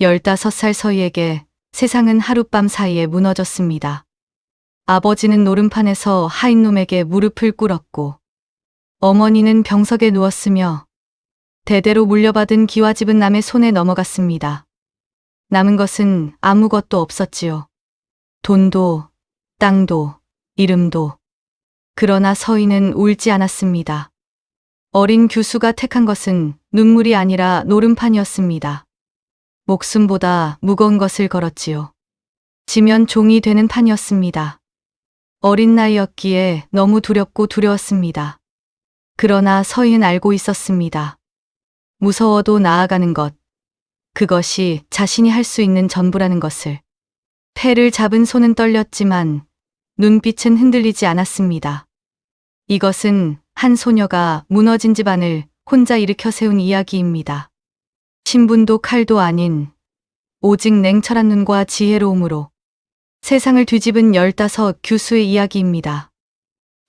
15살 서희에게 세상은 하룻밤 사이에 무너졌습니다. 아버지는 노름판에서 하인놈에게 무릎을 꿇었고 어머니는 병석에 누웠으며 대대로 물려받은 기와집은 남의 손에 넘어갔습니다. 남은 것은 아무것도 없었지요. 돈도, 땅도, 이름도. 그러나 서희는 울지 않았습니다. 어린 교수가 택한 것은 눈물이 아니라 노름판이었습니다. 목숨보다 무거운 것을 걸었지요. 지면 종이 되는 판이었습니다. 어린 나이였기에 너무 두렵고 두려웠습니다. 그러나 서희는 알고 있었습니다. 무서워도 나아가는 것, 그것이 자신이 할 수 있는 전부라는 것을. 패를 잡은 손은 떨렸지만 눈빛은 흔들리지 않았습니다. 이것은 한 소녀가 무너진 집안을 혼자 일으켜 세운 이야기입니다. 신분도 칼도 아닌 오직 냉철한 눈과 지혜로움으로 세상을 뒤집은 15 교수의 이야기입니다.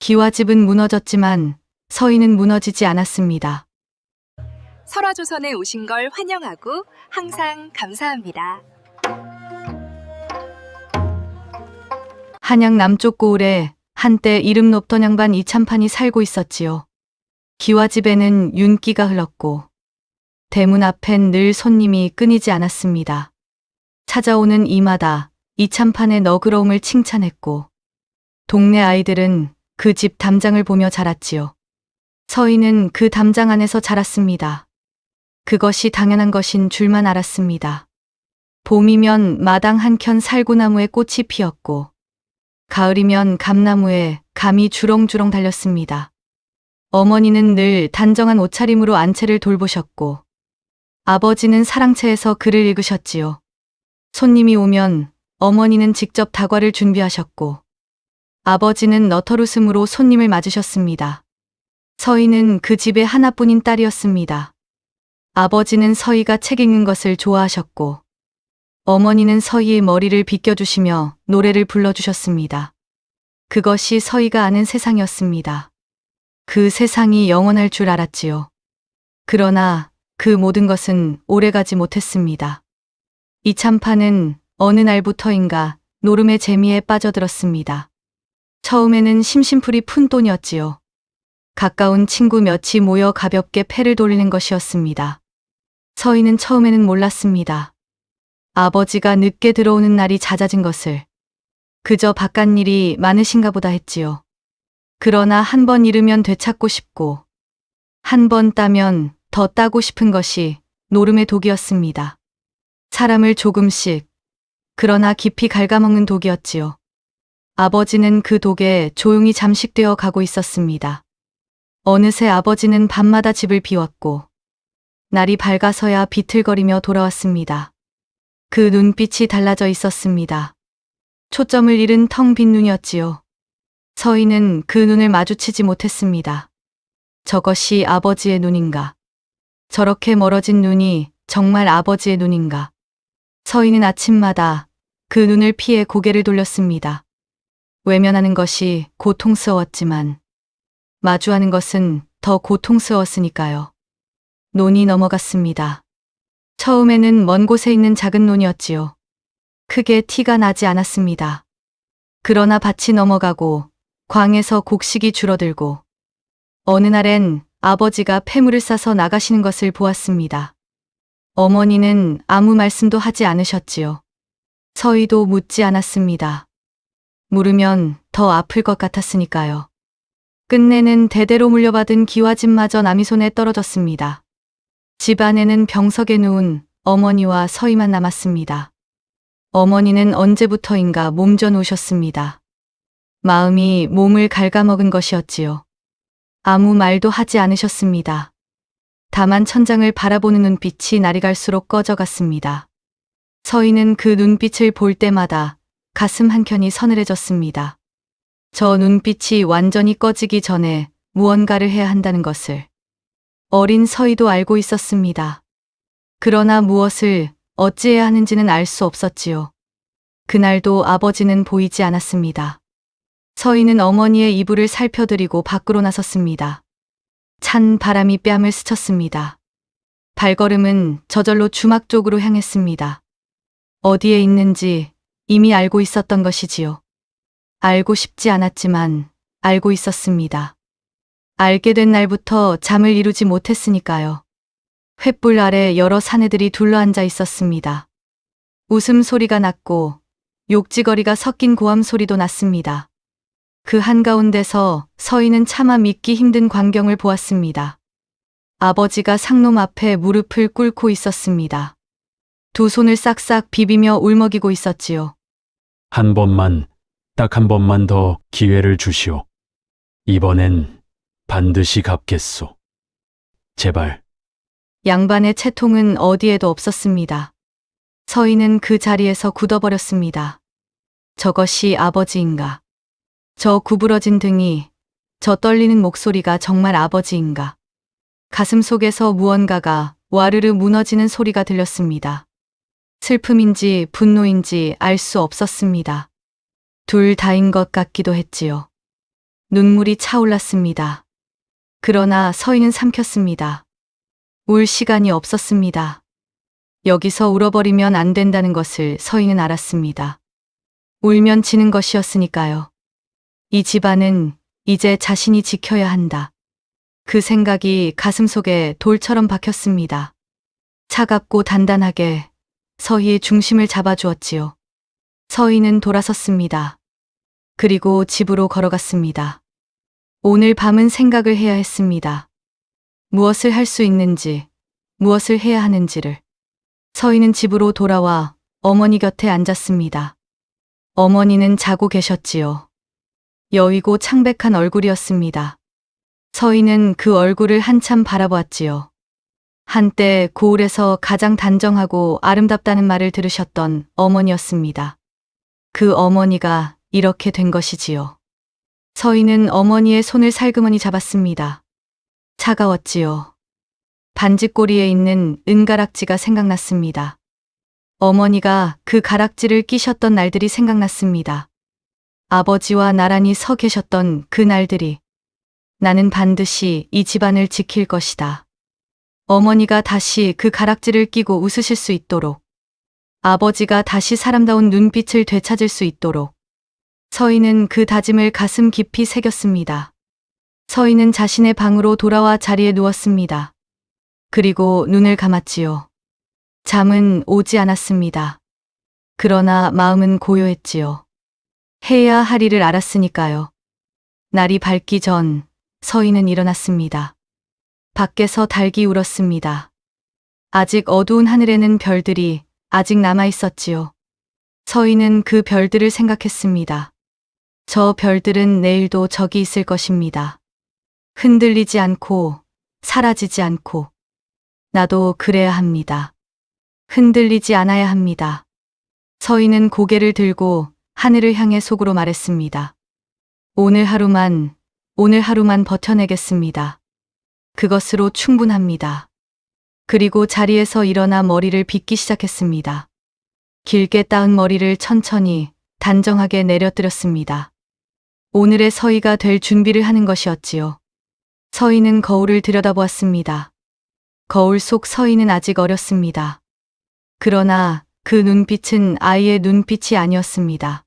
기와집은 무너졌지만 서희는 무너지지 않았습니다. 설화조선에 오신 걸 환영하고 항상 감사합니다. 한양 남쪽 고을에 한때 이름 높던 양반 이참판이 살고 있었지요. 기와집에는 윤기가 흘렀고 대문 앞엔 늘 손님이 끊이지 않았습니다. 찾아오는 이마다 이참판의 너그러움을 칭찬했고 동네 아이들은 그 집 담장을 보며 자랐지요. 서희는 그 담장 안에서 자랐습니다. 그것이 당연한 것인 줄만 알았습니다. 봄이면 마당 한켠 살구나무에 꽃이 피었고 가을이면 감나무에 감이 주렁주렁 달렸습니다. 어머니는 늘 단정한 옷차림으로 안채를 돌보셨고 아버지는 사랑채에서 글을 읽으셨지요. 손님이 오면 어머니는 직접 다과를 준비하셨고 아버지는 너털웃음으로 손님을 맞으셨습니다. 서희는 그 집의 하나뿐인 딸이었습니다. 아버지는 서희가 책 읽는 것을 좋아하셨고 어머니는 서희의 머리를 빗겨주시며 노래를 불러주셨습니다. 그것이 서희가 아는 세상이었습니다. 그 세상이 영원할 줄 알았지요. 그러나 그 모든 것은 오래가지 못했습니다. 이참판은 어느 날부터인가 노름의 재미에 빠져들었습니다. 처음에는 심심풀이 푼돈이었지요. 가까운 친구 몇이 모여 가볍게 패를 돌리는 것이었습니다. 서희는 처음에는 몰랐습니다. 아버지가 늦게 들어오는 날이 잦아진 것을. 그저 바깥일이 많으신가 보다 했지요. 그러나 한 번 잃으면 되찾고 싶고 한 번 따면 더 따고 싶은 것이 노름의 독이었습니다. 사람을 조금씩 그러나 깊이 갉아먹는 독이었지요. 아버지는 그 독에 조용히 잠식되어 가고 있었습니다. 어느새 아버지는 밤마다 집을 비웠고 날이 밝아서야 비틀거리며 돌아왔습니다. 그 눈빛이 달라져 있었습니다. 초점을 잃은 텅 빈 눈이었지요. 서희는 그 눈을 마주치지 못했습니다. 저것이 아버지의 눈인가? 저렇게 멀어진 눈이 정말 아버지의 눈인가? 서희는 아침마다 그 눈을 피해 고개를 돌렸습니다. 외면하는 것이 고통스러웠지만 마주하는 것은 더 고통스러웠으니까요. 논이 넘어갔습니다. 처음에는 먼 곳에 있는 작은 논이었지요. 크게 티가 나지 않았습니다. 그러나 밭이 넘어가고 광에서 곡식이 줄어들고 어느 날엔 아버지가 폐물을 싸서 나가시는 것을 보았습니다. 어머니는 아무 말씀도 하지 않으셨지요. 서희도 묻지 않았습니다. 물으면 더 아플 것 같았으니까요. 끝내는 대대로 물려받은 기와집마저 남이 손에 떨어졌습니다. 집 안에는 병석에 누운 어머니와 서희만 남았습니다. 어머니는 언제부터인가 몸져 누우셨습니다. 마음이 몸을 갉아먹은 것이었지요. 아무 말도 하지 않으셨습니다. 다만 천장을 바라보는 눈빛이 날이 갈수록 꺼져갔습니다. 서희는 그 눈빛을 볼 때마다 가슴 한켠이 서늘해졌습니다. 저 눈빛이 완전히 꺼지기 전에 무언가를 해야 한다는 것을 어린 서희도 알고 있었습니다. 그러나 무엇을 어찌해야 하는지는 알 수 없었지요. 그날도 아버지는 보이지 않았습니다. 서희는 어머니의 이불을 살펴드리고 밖으로 나섰습니다. 찬 바람이 뺨을 스쳤습니다. 발걸음은 저절로 주막 쪽으로 향했습니다. 어디에 있는지 이미 알고 있었던 것이지요. 알고 싶지 않았지만 알고 있었습니다. 알게 된 날부터 잠을 이루지 못했으니까요. 횃불 아래 여러 사내들이 둘러앉아 있었습니다. 웃음소리가 났고 욕지거리가 섞인 고함 소리도 났습니다. 그 한가운데서 서희는 차마 믿기 힘든 광경을 보았습니다. 아버지가 상놈 앞에 무릎을 꿇고 있었습니다. 두 손을 싹싹 비비며 울먹이고 있었지요. 한 번만, 딱 한 번만 더 기회를 주시오. 이번엔 반드시 갚겠소. 제발. 양반의 채통은 어디에도 없었습니다. 서희는 그 자리에서 굳어버렸습니다. 저것이 아버지인가? 저 구부러진 등이, 저 떨리는 목소리가 정말 아버지인가? 가슴 속에서 무언가가 와르르 무너지는 소리가 들렸습니다. 슬픔인지 분노인지 알 수 없었습니다. 둘 다인 것 같기도 했지요. 눈물이 차올랐습니다. 그러나 서희는 삼켰습니다. 울 시간이 없었습니다. 여기서 울어버리면 안 된다는 것을 서희는 알았습니다. 울면 지는 것이었으니까요. 이 집안은 이제 자신이 지켜야 한다. 그 생각이 가슴속에 돌처럼 박혔습니다. 차갑고 단단하게 서희의 중심을 잡아주었지요. 서희는 돌아섰습니다. 그리고 집으로 걸어갔습니다. 오늘 밤은 생각을 해야 했습니다. 무엇을 할 수 있는지, 무엇을 해야 하는지를. 서희는 집으로 돌아와 어머니 곁에 앉았습니다. 어머니는 자고 계셨지요. 여위고 창백한 얼굴이었습니다. 서희는 그 얼굴을 한참 바라보았지요. 한때 고을에서 가장 단정하고 아름답다는 말을 들으셨던 어머니였습니다. 그 어머니가 이렇게 된 것이지요. 서희는 어머니의 손을 살그머니 잡았습니다. 차가웠지요. 반지꼬리에 있는 은가락지가 생각났습니다. 어머니가 그 가락지를 끼셨던 날들이 생각났습니다. 아버지와 나란히 서 계셨던 그 날들이. 나는 반드시 이 집안을 지킬 것이다. 어머니가 다시 그 가락지를 끼고 웃으실 수 있도록, 아버지가 다시 사람다운 눈빛을 되찾을 수 있도록. 서희는 그 다짐을 가슴 깊이 새겼습니다. 서희는 자신의 방으로 돌아와 자리에 누웠습니다. 그리고 눈을 감았지요. 잠은 오지 않았습니다. 그러나 마음은 고요했지요. 해야 할 일을 알았으니까요. 날이 밝기 전 서희는 일어났습니다. 밖에서 닭이 울었습니다. 아직 어두운 하늘에는 별들이 아직 남아 있었지요. 서희는 그 별들을 생각했습니다. 저 별들은 내일도 저기 있을 것입니다. 흔들리지 않고 사라지지 않고. 나도 그래야 합니다. 흔들리지 않아야 합니다. 서희는 고개를 들고 하늘을 향해 속으로 말했습니다. 오늘 하루만 버텨내겠습니다. 그것으로 충분합니다. 그리고 자리에서 일어나 머리를 빗기 시작했습니다. 길게 따은 머리를 천천히 단정하게 내려뜨렸습니다. 오늘의 서희가 될 준비를 하는 것이었지요. 서희는 거울을 들여다보았습니다. 거울 속 서희는 아직 어렸습니다. 그러나 그 눈빛은 아이의 눈빛이 아니었습니다.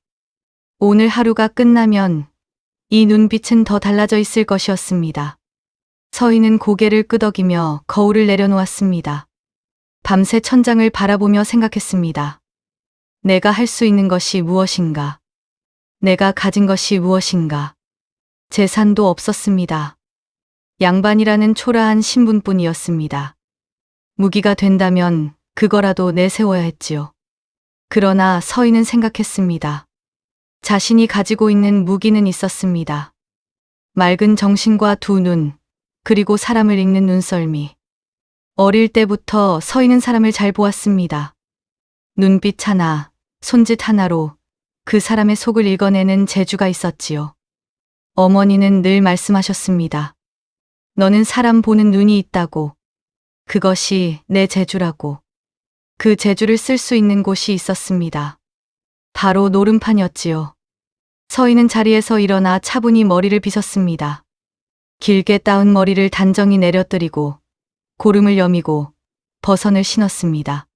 오늘 하루가 끝나면 이 눈빛은 더 달라져 있을 것이었습니다. 서희는 고개를 끄덕이며 거울을 내려놓았습니다. 밤새 천장을 바라보며 생각했습니다. 내가 할 수 있는 것이 무엇인가? 내가 가진 것이 무엇인가? 재산도 없었습니다. 양반이라는 초라한 신분뿐이었습니다. 무기가 된다면 그거라도 내세워야 했지요. 그러나 서희는 생각했습니다. 자신이 가지고 있는 무기는 있었습니다. 맑은 정신과 두 눈, 그리고 사람을 읽는 눈썰미. 어릴 때부터 서희는 사람을 잘 보았습니다. 눈빛 하나, 손짓 하나로 그 사람의 속을 읽어내는 재주가 있었지요. 어머니는 늘 말씀하셨습니다. 너는 사람 보는 눈이 있다고. 그것이 내 재주라고. 그 재주를 쓸 수 있는 곳이 있었습니다. 바로 노름판이었지요. 서희는 자리에서 일어나 차분히 머리를 빗었습니다. 길게 따은 머리를 단정히 내려뜨리고 고름을 여미고 버선을 신었습니다.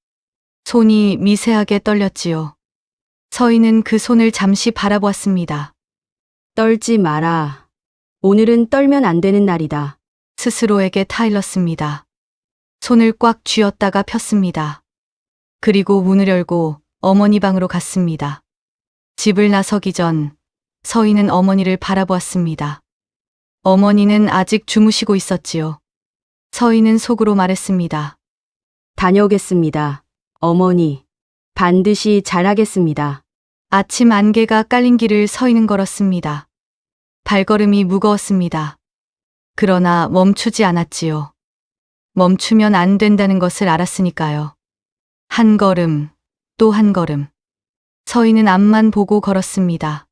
손이 미세하게 떨렸지요. 서희는 그 손을 잠시 바라보았습니다. 떨지 마라. 오늘은 떨면 안 되는 날이다. 스스로에게 타일렀습니다. 손을 꽉 쥐었다가 폈습니다. 그리고 문을 열고 어머니 방으로 갔습니다. 집을 나서기 전 서희는 어머니를 바라보았습니다. 어머니는 아직 주무시고 있었지요. 서희는 속으로 말했습니다. 다녀오겠습니다. 어머니, 반드시 잘하겠습니다. 아침 안개가 깔린 길을 서희는 걸었습니다. 발걸음이 무거웠습니다. 그러나 멈추지 않았지요. 멈추면 안 된다는 것을 알았으니까요. 한 걸음, 또 한 걸음. 서희는 앞만 보고 걸었습니다.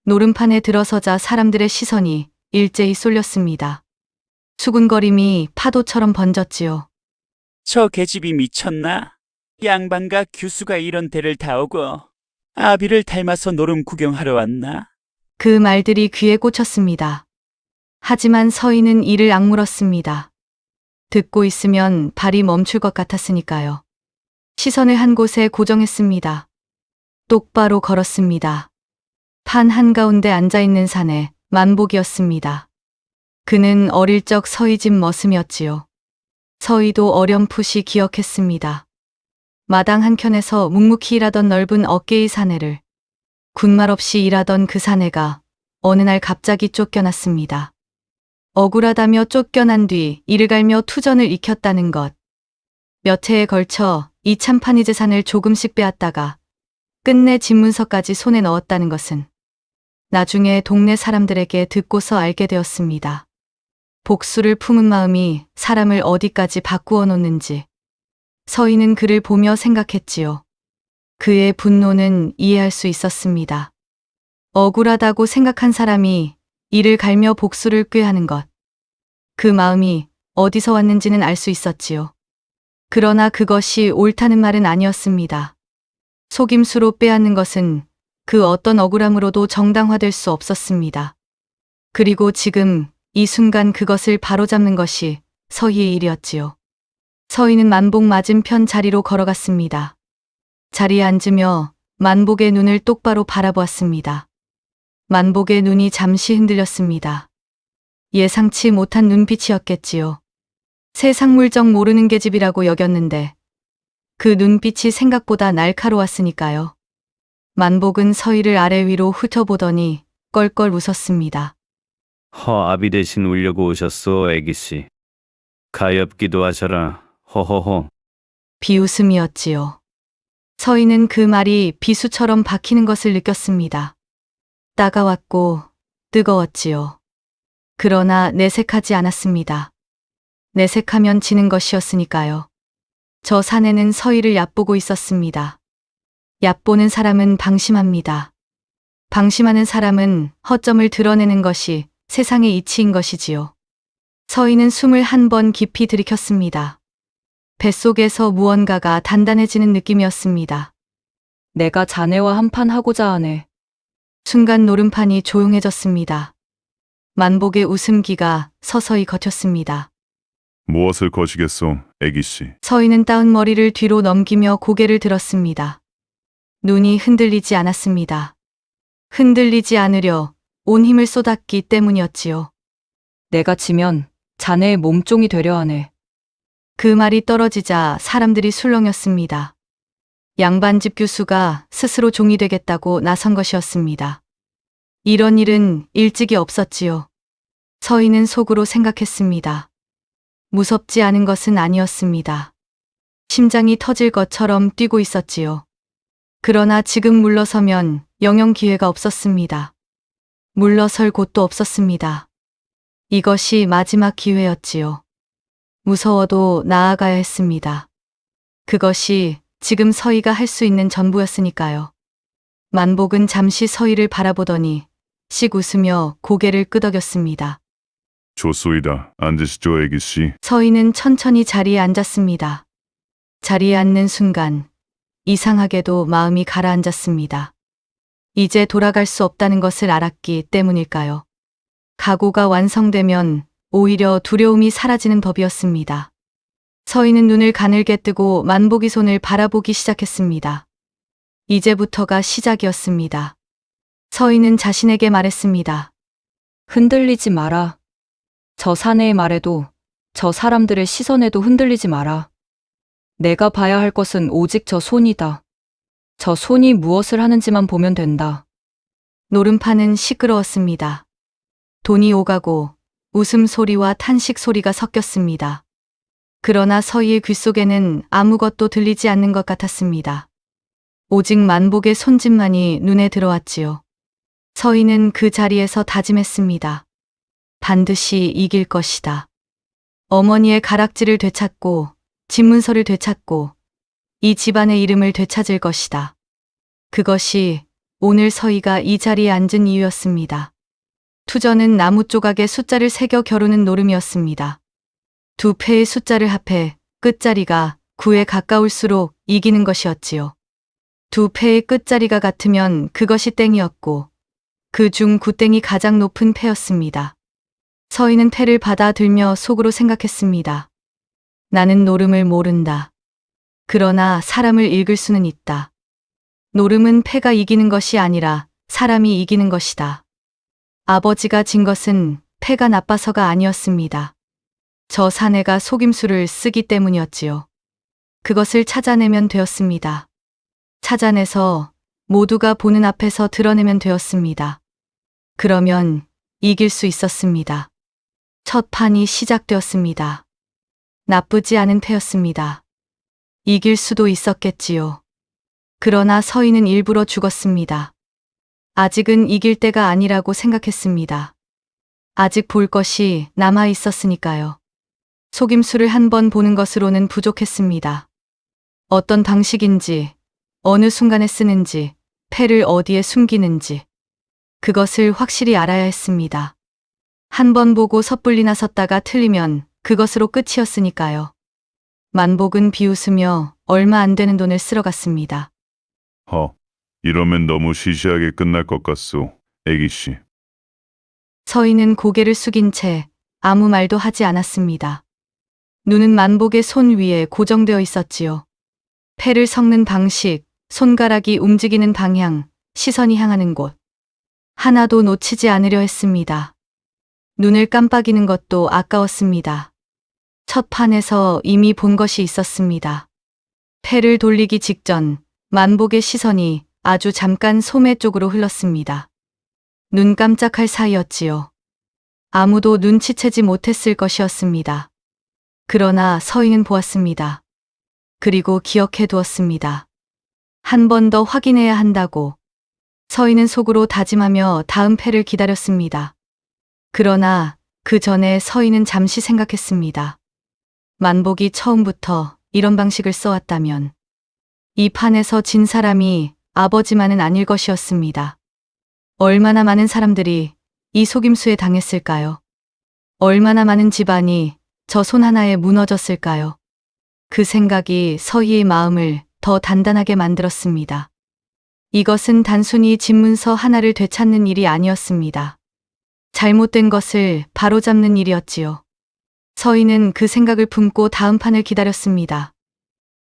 노름판에 들어서자 사람들의 시선이 일제히 쏠렸습니다. 수군거림이 파도처럼 번졌지요. 저 계집이 미쳤나? 양반과 규수가 이런 데를 다 오고 아비를 닮아서 노름 구경하러 왔나? 그 말들이 귀에 꽂혔습니다. 하지만 서희는 이를 악물었습니다. 듣고 있으면 발이 멈출 것 같았으니까요. 시선을 한 곳에 고정했습니다. 똑바로 걸었습니다. 판 한가운데 앉아있는 사내 만복이었습니다. 그는 어릴 적 서희 집 머슴이었지요. 서희도 어렴풋이 기억했습니다. 마당 한켠에서 묵묵히 일하던 넓은 어깨의 사내를 군말 없이 일하던 그 사내가 어느 날 갑자기 쫓겨났습니다. 억울하다며 쫓겨난 뒤 이를 갈며 투전을 익혔다는 것. 몇 해에 걸쳐 이 참판이 재산을 조금씩 빼앗다가 끝내 집문서까지 손에 넣었다는 것은 나중에 동네 사람들에게 듣고서 알게 되었습니다. 복수를 품은 마음이 사람을 어디까지 바꾸어 놓는지 서희는 그를 보며 생각했지요. 그의 분노는 이해할 수 있었습니다. 억울하다고 생각한 사람이 이를 갈며 복수를 꾀하는 것. 그 마음이 어디서 왔는지는 알 수 있었지요. 그러나 그것이 옳다는 말은 아니었습니다. 속임수로 빼앗는 것은 그 어떤 억울함으로도 정당화될 수 없었습니다. 그리고 지금 이 순간 그것을 바로잡는 것이 서희의 일이었지요. 서희는 만복 맞은편 자리로 걸어갔습니다. 자리에 앉으며 만복의 눈을 똑바로 바라보았습니다. 만복의 눈이 잠시 흔들렸습니다. 예상치 못한 눈빛이었겠지요. 세상 물정 모르는 계집이라고 여겼는데 그 눈빛이 생각보다 날카로웠으니까요. 만복은 서희를 아래 위로 훑어보더니 껄껄 웃었습니다. 아비 대신 울려고 오셨소, 애기씨. 가엾기도 하셔라, 허허허. 비웃음이었지요. 서희는 그 말이 비수처럼 박히는 것을 느꼈습니다. 따가웠고 뜨거웠지요. 그러나 내색하지 않았습니다. 내색하면 지는 것이었으니까요. 저 사내는 서희를 얕보고 있었습니다. 얕보는 사람은 방심합니다. 방심하는 사람은 허점을 드러내는 것이 세상의 이치인 것이지요. 서희는 숨을 한 번 깊이 들이켰습니다. 뱃속에서 무언가가 단단해지는 느낌이었습니다. 내가 자네와 한판 하고자 하네. 순간 노름판이 조용해졌습니다. 만복의 웃음기가 서서히 걷혔습니다. 무엇을 거시겠소, 애기씨? 서희는 따은 머리를 뒤로 넘기며 고개를 들었습니다. 눈이 흔들리지 않았습니다. 흔들리지 않으려 온 힘을 쏟았기 때문이었지요. 내가 지면 자네의 몸종이 되려 하네. 그 말이 떨어지자 사람들이 술렁였습니다. 양반집 교수가 스스로 종이 되겠다고 나선 것이었습니다. 이런 일은 일찍이 없었지요. 서희는 속으로 생각했습니다. 무섭지 않은 것은 아니었습니다. 심장이 터질 것처럼 뛰고 있었지요. 그러나 지금 물러서면 영영 기회가 없었습니다. 물러설 곳도 없었습니다. 이것이 마지막 기회였지요. 무서워도 나아가야 했습니다. 그것이 지금 서희가 할 수 있는 전부였으니까요. 만복은 잠시 서희를 바라보더니 씩 웃으며 고개를 끄덕였습니다. 좋소이다. 앉으시죠, 애기씨. 서희는 천천히 자리에 앉았습니다. 자리에 앉는 순간 이상하게도 마음이 가라앉았습니다. 이제 돌아갈 수 없다는 것을 알았기 때문일까요? 각오가 완성되면 오히려 두려움이 사라지는 법이었습니다. 서희는 눈을 가늘게 뜨고 만복이 손을 바라보기 시작했습니다. 이제부터가 시작이었습니다. 서희는 자신에게 말했습니다. 흔들리지 마라. 저 사내의 말에도, 저 사람들의 시선에도 흔들리지 마라. 내가 봐야 할 것은 오직 저 손이다. 저 손이 무엇을 하는지만 보면 된다. 노름판은 시끄러웠습니다. 돈이 오가고 웃음소리와 탄식 소리가 섞였습니다. 그러나 서희의 귓속에는 아무것도 들리지 않는 것 같았습니다. 오직 만복의 손짓만이 눈에 들어왔지요. 서희는 그 자리에서 다짐했습니다. 반드시 이길 것이다. 어머니의 가락지를 되찾고 집문서를 되찾고 이 집안의 이름을 되찾을 것이다. 그것이 오늘 서희가 이 자리에 앉은 이유였습니다. 투전은 나무 조각에 숫자를 새겨 겨루는 노름이었습니다. 두 패의 숫자를 합해 끝자리가 9에 가까울수록 이기는 것이었지요. 두 패의 끝자리가 같으면 그것이 땡이었고 그 중 9땡이 가장 높은 패였습니다. 서희는 패를 받아들며 속으로 생각했습니다. 나는 노름을 모른다. 그러나 사람을 읽을 수는 있다. 노름은 패가 이기는 것이 아니라 사람이 이기는 것이다. 아버지가 진 것은 패가 나빠서가 아니었습니다. 저 사내가 속임수를 쓰기 때문이었지요. 그것을 찾아내면 되었습니다. 찾아내서 모두가 보는 앞에서 드러내면 되었습니다. 그러면 이길 수 있었습니다. 첫 판이 시작되었습니다. 나쁘지 않은 패였습니다. 이길 수도 있었겠지요. 그러나 서희는 일부러 죽었습니다. 아직은 이길 때가 아니라고 생각했습니다. 아직 볼 것이 남아 있었으니까요. 속임수를 한 번 보는 것으로는 부족했습니다. 어떤 방식인지, 어느 순간에 쓰는지, 패를 어디에 숨기는지, 그것을 확실히 알아야 했습니다. 한 번 보고 섣불리 나섰다가 틀리면 그것으로 끝이었으니까요. 만복은 비웃으며 얼마 안 되는 돈을 쓸어 갔습니다. 이러면 너무 시시하게 끝날 것 같소, 애기씨. 서희는 고개를 숙인 채 아무 말도 하지 않았습니다. 눈은 만복의 손 위에 고정되어 있었지요. 패를 섞는 방식, 손가락이 움직이는 방향, 시선이 향하는 곳. 하나도 놓치지 않으려 했습니다. 눈을 깜빡이는 것도 아까웠습니다. 첫 판에서 이미 본 것이 있었습니다. 패를 돌리기 직전 만복의 시선이 아주 잠깐 소매 쪽으로 흘렀습니다. 눈 깜짝할 사이였지요. 아무도 눈치채지 못했을 것이었습니다. 그러나 서희는 보았습니다. 그리고 기억해 두었습니다. 한 번 더 확인해야 한다고. 서희는 속으로 다짐하며 다음 패를 기다렸습니다. 그러나 그 전에 서희는 잠시 생각했습니다. 만복이 처음부터 이런 방식을 써왔다면 이 판에서 진 사람이 아버지만은 아닐 것이었습니다. 얼마나 많은 사람들이 이 속임수에 당했을까요? 얼마나 많은 집안이 저 손 하나에 무너졌을까요? 그 생각이 서희의 마음을 더 단단하게 만들었습니다. 이것은 단순히 집문서 하나를 되찾는 일이 아니었습니다. 잘못된 것을 바로잡는 일이었지요. 서희는 그 생각을 품고 다음 판을 기다렸습니다.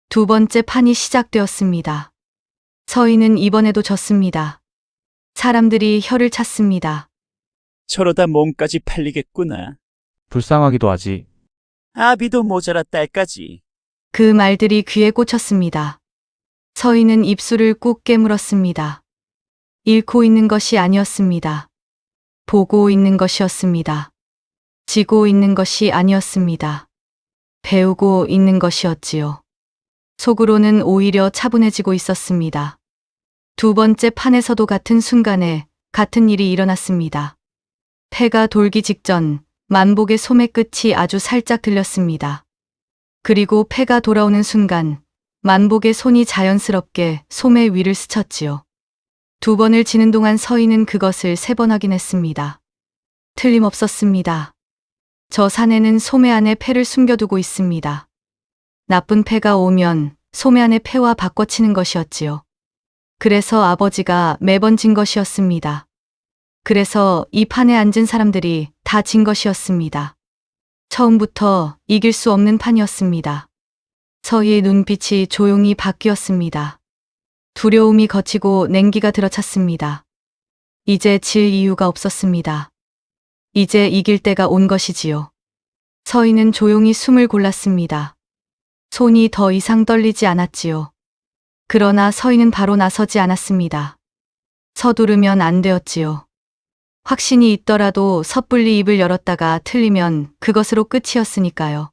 두 번째 판이 시작되었습니다. 서희는 이번에도 졌습니다. 사람들이 혀를 찼습니다. 저러다 몸까지 팔리겠구나. 불쌍하기도 하지. 아비도 모자라 딸까지. 그 말들이 귀에 꽂혔습니다. 서희는 입술을 꾹 깨물었습니다. 잃고 있는 것이 아니었습니다. 보고 있는 것이었습니다. 지고 있는 것이 아니었습니다. 배우고 있는 것이었지요. 속으로는 오히려 차분해지고 있었습니다. 두 번째 판에서도 같은 순간에 같은 일이 일어났습니다. 패가 돌기 직전 만복의 소매 끝이 아주 살짝 들렸습니다. 그리고 패가 돌아오는 순간 만복의 손이 자연스럽게 소매 위를 스쳤지요. 두 번을 지는 동안 서희는 그것을 3번 확인했습니다. 틀림없었습니다. 저 사내는 소매 안에 패를 숨겨두고 있습니다. 나쁜 패가 오면 소매 안에 패와 바꿔치는 것이었지요. 그래서 아버지가 매번 진 것이었습니다. 그래서 이 판에 앉은 사람들이 다 진 것이었습니다. 처음부터 이길 수 없는 판이었습니다. 서희의 눈빛이 조용히 바뀌었습니다. 두려움이 거치고 냉기가 들어찼습니다. 이제 질 이유가 없었습니다. 이제 이길 때가 온 것이지요. 서희는 조용히 숨을 골랐습니다. 손이 더 이상 떨리지 않았지요. 그러나 서희는 바로 나서지 않았습니다. 서두르면 안 되었지요. 확신이 있더라도 섣불리 입을 열었다가 틀리면 그것으로 끝이었으니까요.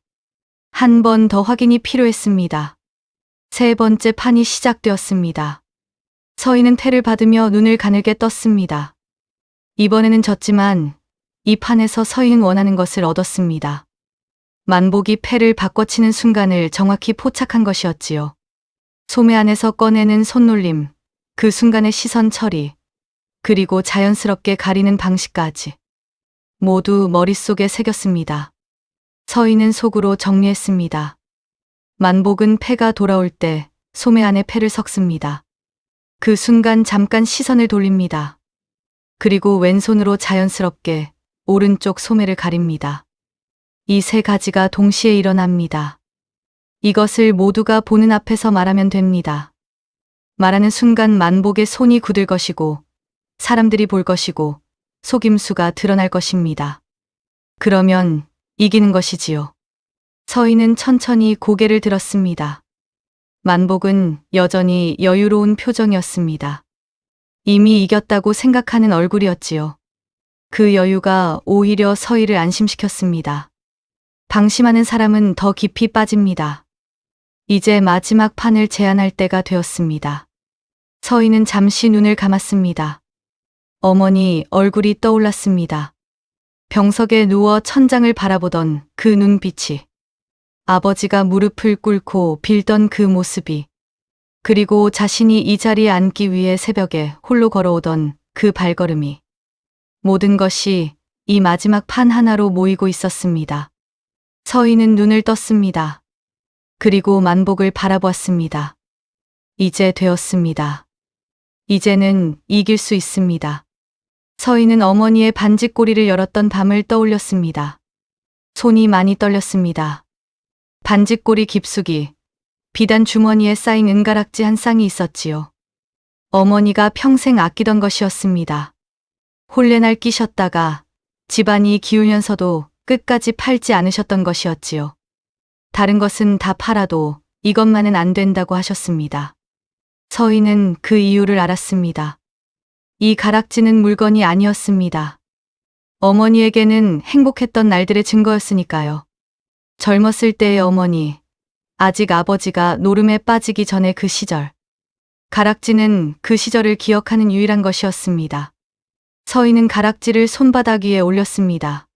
한 번 더 확인이 필요했습니다. 세 번째 판이 시작되었습니다. 서희는 패를 받으며 눈을 가늘게 떴습니다. 이번에는 졌지만 이 판에서 서희는 원하는 것을 얻었습니다. 만복이 패를 바꿔치는 순간을 정확히 포착한 것이었지요. 소매 안에서 꺼내는 손놀림, 그 순간의 시선 처리, 그리고 자연스럽게 가리는 방식까지 모두 머릿속에 새겼습니다. 서희는 속으로 정리했습니다. 만복은 패가 돌아올 때 소매 안에 패를 섞습니다. 그 순간 잠깐 시선을 돌립니다. 그리고 왼손으로 자연스럽게 오른쪽 소매를 가립니다. 이 세 가지가 동시에 일어납니다. 이것을 모두가 보는 앞에서 말하면 됩니다. 말하는 순간 만복의 손이 굳을 것이고 사람들이 볼 것이고 속임수가 드러날 것입니다. 그러면 이기는 것이지요. 서희는 천천히 고개를 들었습니다. 만복은 여전히 여유로운 표정이었습니다. 이미 이겼다고 생각하는 얼굴이었지요. 그 여유가 오히려 서희를 안심시켰습니다. 방심하는 사람은 더 깊이 빠집니다. 이제 마지막 판을 제안할 때가 되었습니다. 서희는 잠시 눈을 감았습니다. 어머니 얼굴이 떠올랐습니다. 병석에 누워 천장을 바라보던 그 눈빛이, 아버지가 무릎을 꿇고 빌던 그 모습이, 그리고 자신이 이 자리에 앉기 위해 새벽에 홀로 걸어오던 그 발걸음이, 모든 것이 이 마지막 판 하나로 모이고 있었습니다. 서희는 눈을 떴습니다. 그리고 만복을 바라보았습니다. 이제 되었습니다. 이제는 이길 수 있습니다. 서희는 어머니의 반지꼬리를 열었던 밤을 떠올렸습니다. 손이 많이 떨렸습니다. 반지꼬리 깊숙이 비단 주머니에 쌓인 은가락지 한 쌍이 있었지요. 어머니가 평생 아끼던 것이었습니다. 홀레날 끼셨다가 집안이 기울면서도 끝까지 팔지 않으셨던 것이었지요. 다른 것은 다 팔아도 이것만은 안 된다고 하셨습니다. 서희는 그 이유를 알았습니다. 이 가락지는 물건이 아니었습니다. 어머니에게는 행복했던 날들의 증거였으니까요. 젊었을 때의 어머니, 아직 아버지가 노름에 빠지기 전에 그 시절. 가락지는 그 시절을 기억하는 유일한 것이었습니다. 서희는 가락지를 손바닥 위에 올렸습니다.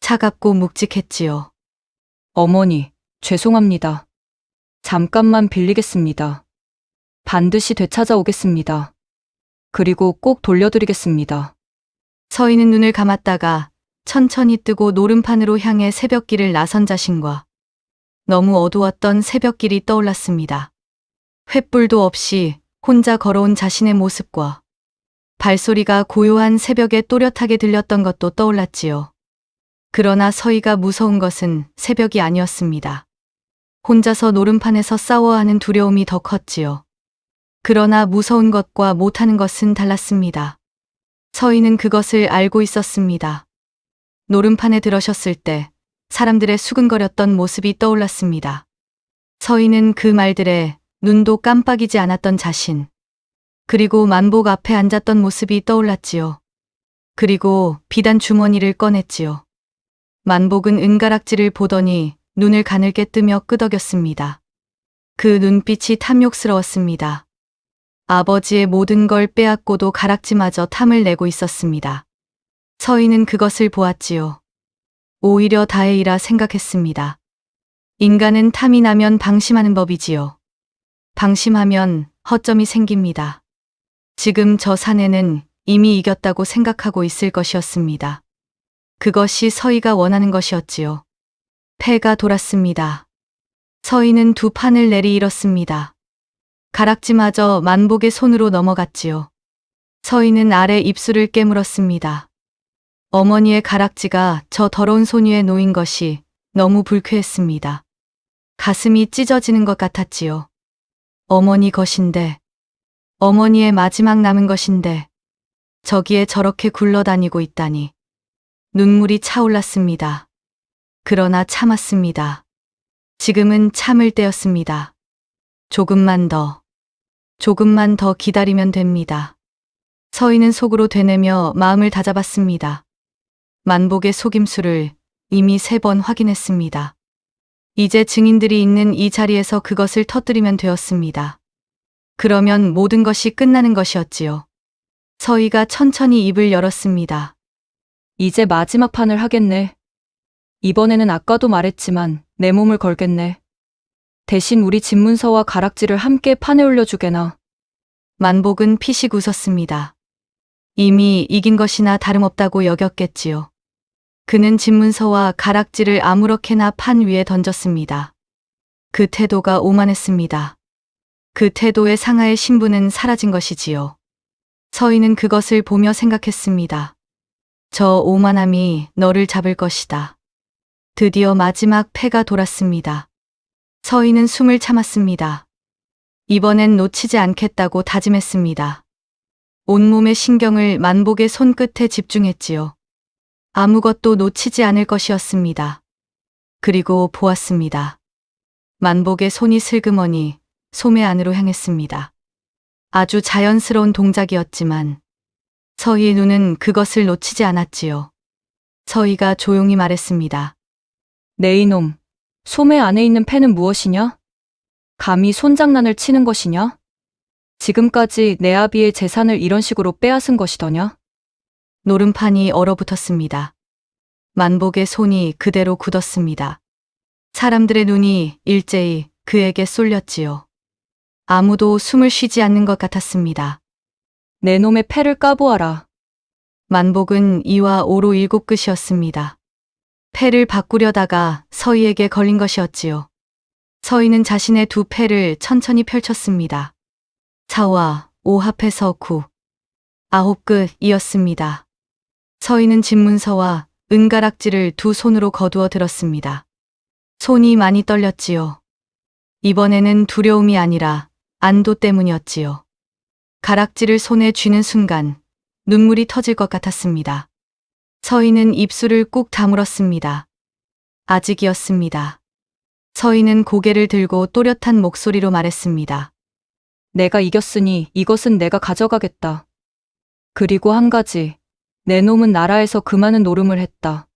차갑고 묵직했지요. 어머니, 죄송합니다. 잠깐만 빌리겠습니다. 반드시 되찾아오겠습니다. 그리고 꼭 돌려드리겠습니다. 서희는 눈을 감았다가 천천히 뜨고 노름판으로 향해 새벽길을 나선 자신과 너무 어두웠던 새벽길이 떠올랐습니다. 횃불도 없이 혼자 걸어온 자신의 모습과 발소리가 고요한 새벽에 또렷하게 들렸던 것도 떠올랐지요. 그러나 서희가 무서운 것은 새벽이 아니었습니다. 혼자서 노름판에서 싸워야 하는 두려움이 더 컸지요. 그러나 무서운 것과 못하는 것은 달랐습니다. 서희는 그것을 알고 있었습니다. 노름판에 들어섰을 때 사람들의 수근거렸던 모습이 떠올랐습니다. 서희는 그 말들에 눈도 깜빡이지 않았던 자신, 그리고 만복 앞에 앉았던 모습이 떠올랐지요. 그리고 비단 주머니를 꺼냈지요. 만복은 은가락지를 보더니 눈을 가늘게 뜨며 끄덕였습니다. 그 눈빛이 탐욕스러웠습니다. 아버지의 모든 걸 빼앗고도 가락지마저 탐을 내고 있었습니다. 서희는 그것을 보았지요. 오히려 다행이라 생각했습니다. 인간은 탐이 나면 방심하는 법이지요. 방심하면 허점이 생깁니다. 지금 저 사내는 이미 이겼다고 생각하고 있을 것이었습니다. 그것이 서희가 원하는 것이었지요. 패가 돌았습니다. 서희는 두 판을 내리잃었습니다. 가락지마저 만복의 손으로 넘어갔지요. 서희는 아래 입술을 깨물었습니다. 어머니의 가락지가 저 더러운 손 위에 놓인 것이 너무 불쾌했습니다. 가슴이 찢어지는 것 같았지요. 어머니 것인데, 어머니의 마지막 남은 것인데, 저기에 저렇게 굴러다니고 있다니. 눈물이 차올랐습니다. 그러나 참았습니다. 지금은 참을 때였습니다. 조금만 더 기다리면 됩니다. 서희는 속으로 되뇌며 마음을 다잡았습니다. 만복의 속임수를 이미 3번 확인했습니다. 이제 증인들이 있는 이 자리에서 그것을 터뜨리면 되었습니다. 그러면 모든 것이 끝나는 것이었지요. 서희가 천천히 입을 열었습니다. 이제 마지막 판을 하겠네. 이번에는 아까도 말했지만 내 몸을 걸겠네. 대신 우리 집문서와 가락지를 함께 판에 올려주게나. 만복은 피식 웃었습니다. 이미 이긴 것이나 다름없다고 여겼겠지요. 그는 집문서와 가락지를 아무렇게나 판 위에 던졌습니다. 그 태도가 오만했습니다. 그 태도의 상하의 신부는 사라진 것이지요. 서희는 그것을 보며 생각했습니다. 저 오만함이 너를 잡을 것이다. 드디어 마지막 패가 돌았습니다. 서희는 숨을 참았습니다. 이번엔 놓치지 않겠다고 다짐했습니다. 온몸의 신경을 만복의 손끝에 집중했지요. 아무것도 놓치지 않을 것이었습니다. 그리고 보았습니다. 만복의 손이 슬그머니 소매 안으로 향했습니다. 아주 자연스러운 동작이었지만 서희의 눈은 그것을 놓치지 않았지요. 서희가 조용히 말했습니다. 내 이놈, 소매 안에 있는 펜은 무엇이냐? 감히 손장난을 치는 것이냐? 지금까지 내 아비의 재산을 이런 식으로 빼앗은 것이더냐? 노름판이 얼어붙었습니다. 만복의 손이 그대로 굳었습니다. 사람들의 눈이 일제히 그에게 쏠렸지요. 아무도 숨을 쉬지 않는 것 같았습니다. 내 놈의 패를 까보아라. 만복은 2와 5로 7끝이었습니다. 패를 바꾸려다가 서희에게 걸린 것이었지요. 서희는 자신의 2패를 천천히 펼쳤습니다. 4와 5 합해서 9, 9끝이었습니다. 서희는 집문서와 은가락지를 2 손으로 거두어 들었습니다. 손이 많이 떨렸지요. 이번에는 두려움이 아니라 안도 때문이었지요. 가락지를 손에 쥐는 순간 눈물이 터질 것 같았습니다. 서희는 입술을 꾹 다물었습니다. 아직이었습니다. 서희는 고개를 들고 또렷한 목소리로 말했습니다. 내가 이겼으니 이것은 내가 가져가겠다. 그리고 한 가지, 내 놈은 나라에서 그 많은 노름을 했다.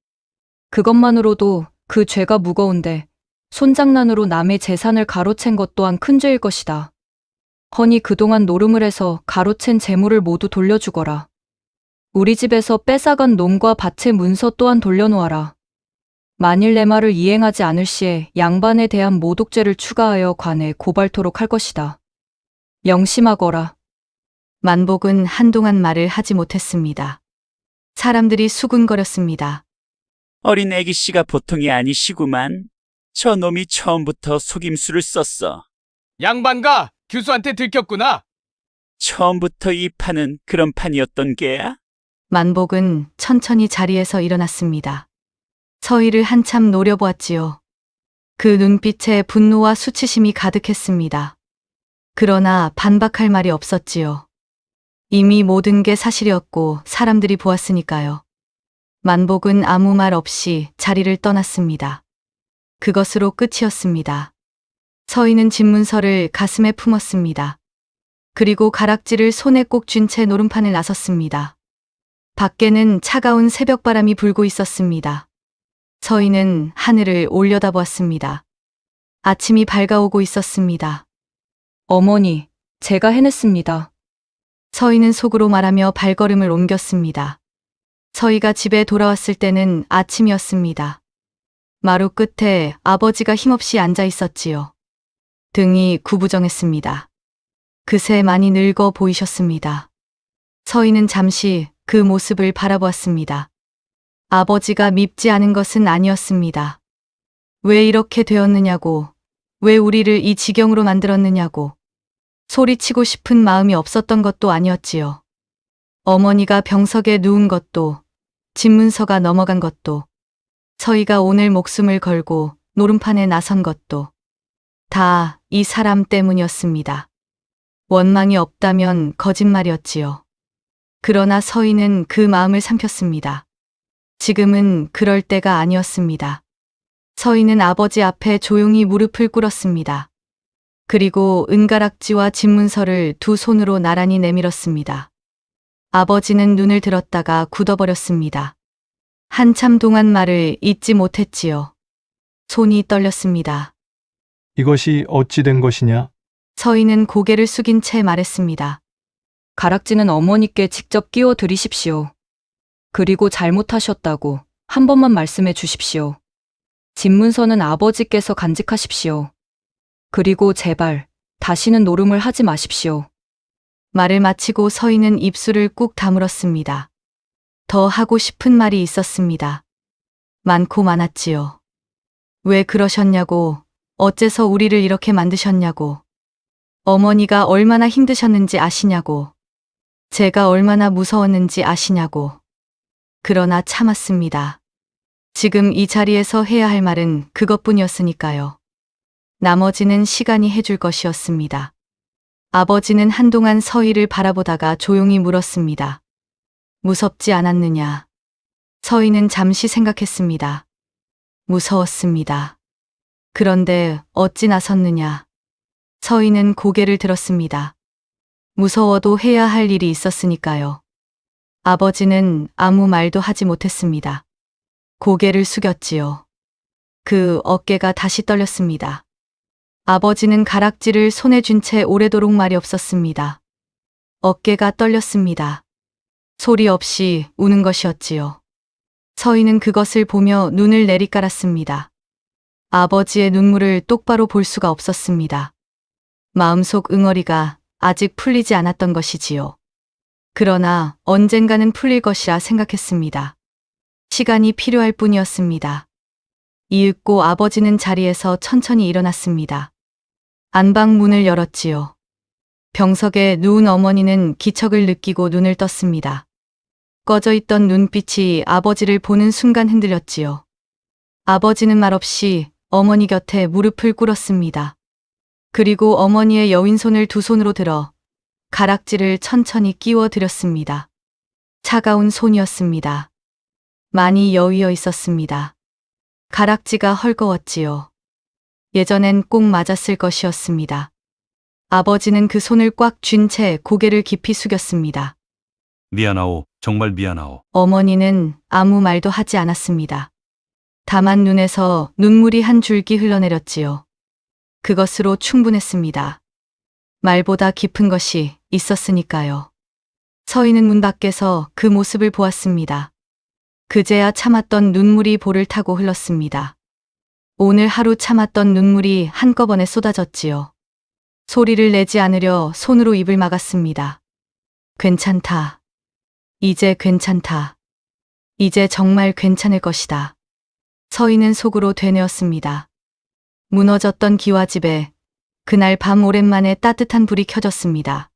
그것만으로도 그 죄가 무거운데 손장난으로 남의 재산을 가로챈 것 또한 큰 죄일 것이다. 허니 그동안 노름을 해서 가로챈 재물을 모두 돌려주거라. 우리 집에서 뺏어간 놈과 밭의 문서 또한 돌려놓아라. 만일 내 말을 이행하지 않을 시에 양반에 대한 모독죄를 추가하여 관에 고발토록 할 것이다. 명심하거라. 만복은 한동안 말을 하지 못했습니다. 사람들이 수군거렸습니다. 어린 애기 씨가 보통이 아니시구만. 저 놈이 처음부터 속임수를 썼어. 양반가 교수한테 들켰구나. 처음부터 이 판은 그런 판이었던 게야? 만복은 천천히 자리에서 일어났습니다. 서희를 한참 노려보았지요. 그 눈빛에 분노와 수치심이 가득했습니다. 그러나 반박할 말이 없었지요. 이미 모든 게 사실이었고 사람들이 보았으니까요. 만복은 아무 말 없이 자리를 떠났습니다. 그것으로 끝이었습니다. 서희는 집문서를 가슴에 품었습니다. 그리고 가락지를 손에 꼭 쥔 채 노름판을 나섰습니다. 밖에는 차가운 새벽바람이 불고 있었습니다. 서희는 하늘을 올려다보았습니다. 아침이 밝아오고 있었습니다. 어머니, 제가 해냈습니다. 서희는 속으로 말하며 발걸음을 옮겼습니다. 서희가 집에 돌아왔을 때는 아침이었습니다. 마루 끝에 아버지가 힘없이 앉아 있었지요. 등이 구부정했습니다. 그새 많이 늙어 보이셨습니다. 서희는 잠시 그 모습을 바라보았습니다. 아버지가 밉지 않은 것은 아니었습니다. 왜 이렇게 되었느냐고, 왜 우리를 이 지경으로 만들었느냐고, 소리치고 싶은 마음이 없었던 것도 아니었지요. 어머니가 병석에 누운 것도, 집문서가 넘어간 것도, 서희가 오늘 목숨을 걸고 노름판에 나선 것도, 다 이 사람 때문이었습니다. 원망이 없다면 거짓말이었지요. 그러나 서희는 그 마음을 삼켰습니다. 지금은 그럴 때가 아니었습니다. 서희는 아버지 앞에 조용히 무릎을 꿇었습니다. 그리고 은가락지와 집문서를 두 손으로 나란히 내밀었습니다. 아버지는 눈을 들었다가 굳어버렸습니다. 한참 동안 말을 잇지 못했지요. 손이 떨렸습니다. 이것이 어찌 된 것이냐? 서희는 고개를 숙인 채 말했습니다. 가락지는 어머니께 직접 끼워 드리십시오. 그리고 잘못하셨다고 한 번만 말씀해 주십시오. 집문서는 아버지께서 간직하십시오. 그리고 제발 다시는 노름을 하지 마십시오. 말을 마치고 서희는 입술을 꾹 다물었습니다. 더 하고 싶은 말이 있었습니다. 많고 많았지요. 왜 그러셨냐고, 어째서 우리를 이렇게 만드셨냐고, 어머니가 얼마나 힘드셨는지 아시냐고, 제가 얼마나 무서웠는지 아시냐고. 그러나 참았습니다. 지금 이 자리에서 해야 할 말은 그것뿐이었으니까요. 나머지는 시간이 해줄 것이었습니다. 아버지는 한동안 서희를 바라보다가 조용히 물었습니다. 무섭지 않았느냐? 서희는 잠시 생각했습니다. 무서웠습니다. 그런데 어찌 나섰느냐? 서희는 고개를 들었습니다. 무서워도 해야 할 일이 있었으니까요. 아버지는 아무 말도 하지 못했습니다. 고개를 숙였지요. 그 어깨가 다시 떨렸습니다. 아버지는 가락지를 손에 쥔 채 오래도록 말이 없었습니다. 어깨가 떨렸습니다. 소리 없이 우는 것이었지요. 서희는 그것을 보며 눈을 내리깔았습니다. 아버지의 눈물을 똑바로 볼 수가 없었습니다. 마음속 응어리가 아직 풀리지 않았던 것이지요. 그러나 언젠가는 풀릴 것이라 생각했습니다. 시간이 필요할 뿐이었습니다. 이윽고 아버지는 자리에서 천천히 일어났습니다. 안방 문을 열었지요. 병석에 누운 어머니는 기척을 느끼고 눈을 떴습니다. 꺼져 있던 눈빛이 아버지를 보는 순간 흔들렸지요. 아버지는 말없이 어머니 곁에 무릎을 꿇었습니다. 그리고 어머니의 여윈 손을 두 손으로 들어 가락지를 천천히 끼워 드렸습니다. 차가운 손이었습니다. 많이 여위어 있었습니다. 가락지가 헐거웠지요. 예전엔 꼭 맞았을 것이었습니다. 아버지는 그 손을 꽉 쥔 채 고개를 깊이 숙였습니다. 미안하오. 정말 미안하오. 어머니는 아무 말도 하지 않았습니다. 다만 눈에서 눈물이 한 줄기 흘러내렸지요. 그것으로 충분했습니다. 말보다 깊은 것이 있었으니까요. 서희는 문 밖에서 그 모습을 보았습니다. 그제야 참았던 눈물이 볼을 타고 흘렀습니다. 오늘 하루 참았던 눈물이 한꺼번에 쏟아졌지요. 소리를 내지 않으려 손으로 입을 막았습니다. 괜찮다. 이제 괜찮다. 이제 정말 괜찮을 것이다. 서희는 속으로 되뇌었습니다. 무너졌던 기와집에 그날 밤 오랜만에 따뜻한 불이 켜졌습니다.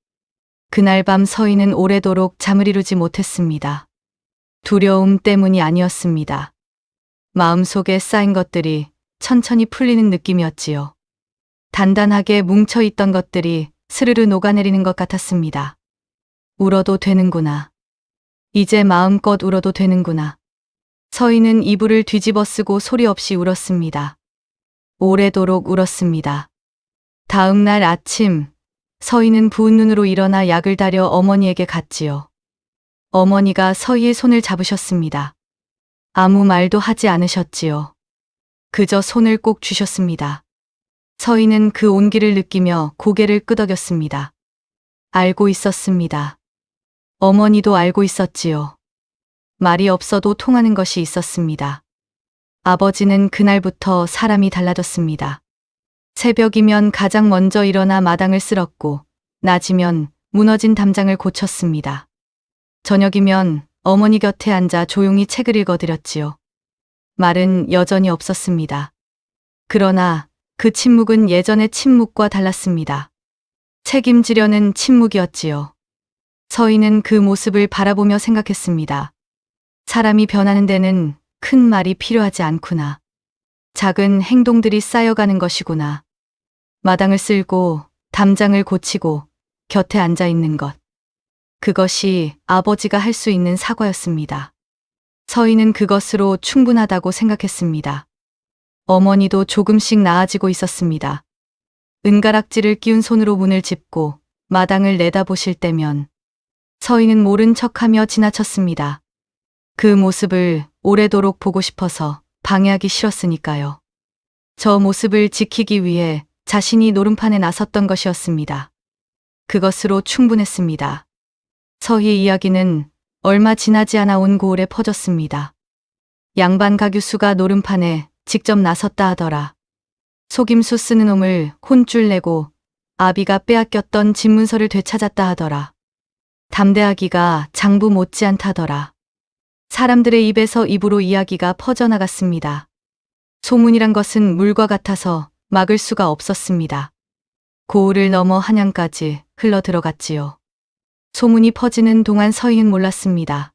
그날 밤 서희는 오래도록 잠을 이루지 못했습니다. 두려움 때문이 아니었습니다. 마음속에 쌓인 것들이 천천히 풀리는 느낌이었지요. 단단하게 뭉쳐있던 것들이 스르르 녹아내리는 것 같았습니다. 울어도 되는구나. 이제 마음껏 울어도 되는구나. 서희는 이불을 뒤집어 쓰고 소리 없이 울었습니다. 오래도록 울었습니다. 다음 날 아침, 서희는 부은 눈으로 일어나 약을 다려 어머니에게 갔지요. 어머니가 서희의 손을 잡으셨습니다. 아무 말도 하지 않으셨지요. 그저 손을 꼭 쥐셨습니다. 서희는 그 온기를 느끼며 고개를 끄덕였습니다. 알고 있었습니다. 어머니도 알고 있었지요. 말이 없어도 통하는 것이 있었습니다. 아버지는 그날부터 사람이 달라졌습니다. 새벽이면 가장 먼저 일어나 마당을 쓸었고, 낮이면 무너진 담장을 고쳤습니다. 저녁이면 어머니 곁에 앉아 조용히 책을 읽어드렸지요. 말은 여전히 없었습니다. 그러나 그 침묵은 예전의 침묵과 달랐습니다. 책임지려는 침묵이었지요. 서희는 그 모습을 바라보며 생각했습니다. 사람이 변하는 데는 큰 말이 필요하지 않구나. 작은 행동들이 쌓여가는 것이구나. 마당을 쓸고 담장을 고치고 곁에 앉아 있는 것. 그것이 아버지가 할 수 있는 사과였습니다. 서희는 그것으로 충분하다고 생각했습니다. 어머니도 조금씩 나아지고 있었습니다. 은가락지를 끼운 손으로 문을 짚고 마당을 내다보실 때면 서희는 모른 척하며 지나쳤습니다. 그 모습을 오래도록 보고 싶어서 방해하기 싫었으니까요. 저 모습을 지키기 위해 자신이 노름판에 나섰던 것이었습니다. 그것으로 충분했습니다. 서희의 이야기는 얼마 지나지 않아 온 고을에 퍼졌습니다. 양반 가교수가 노름판에 직접 나섰다 하더라. 속임수 쓰는 놈을 혼쭐 내고 아비가 빼앗겼던 집문서를 되찾았다 하더라. 담대하기가 장부 못지않다더라. 사람들의 입에서 입으로 이야기가 퍼져나갔습니다. 소문이란 것은 물과 같아서 막을 수가 없었습니다. 고을을 넘어 한양까지 흘러 들어갔지요. 소문이 퍼지는 동안 서희는 몰랐습니다.